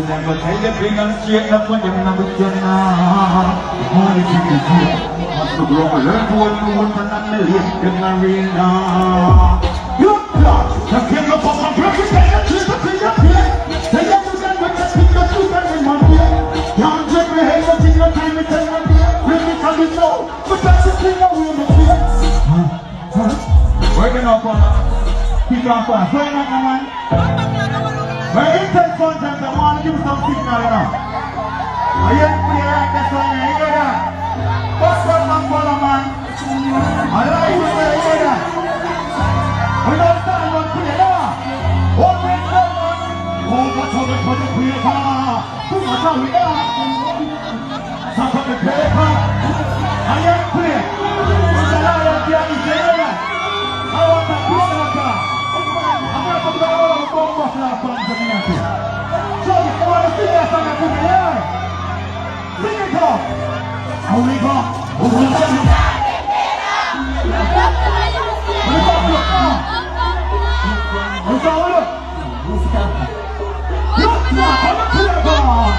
never tell you bring and straight up when you're not with your now. Only thing is here. Must to grow learn to what you want and not live in the arena. You plot. The king of all breakfast and the trees of your fear. Say that you can make us think that you can remember. Can't take me head but in your time it's a really can be so. But that's the thing that we're not here. Working up on keep on fast. Where you at, man? Where you take content, I want to give you some signal now. Are you play like that song? You hear that? What's that man, brother, man? I like you, you hear that? We don't stand on play now. What we say, man? Oh, what's up with the paper? Too much of it now. Stop on the paper. I ain't play. What's the lie of the other day? I want to play like that. I'm going to go all over the community. So if you want to sing that song, put it here. Sing it up. How we go? Who will sing it? Who's that one? Look, I'm a clever.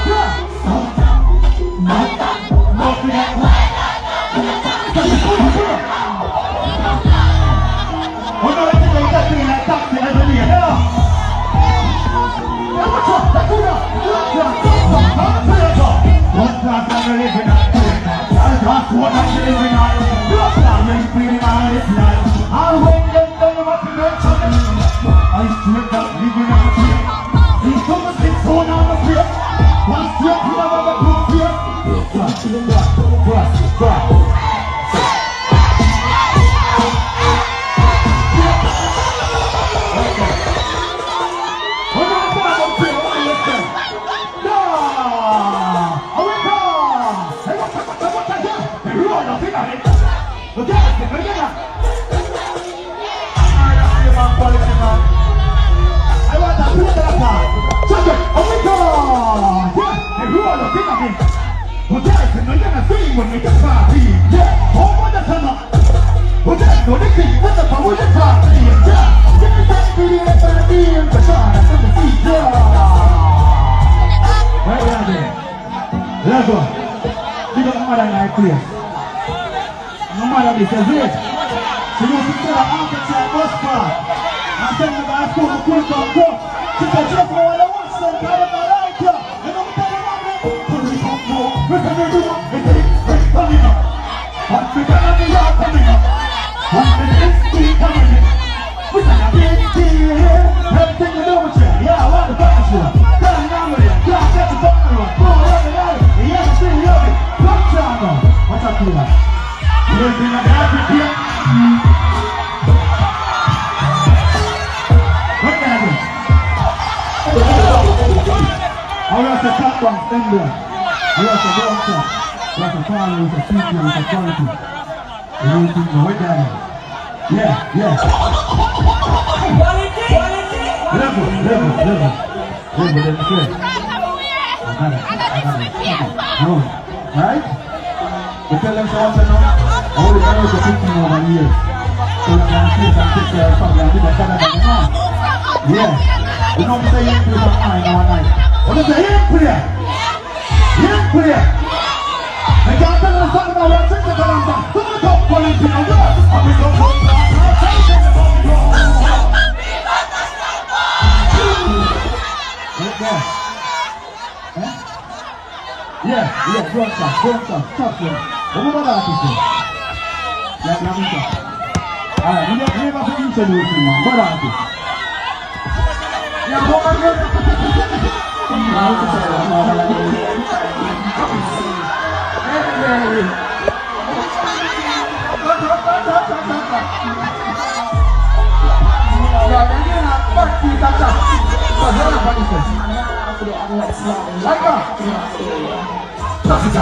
Cause it's a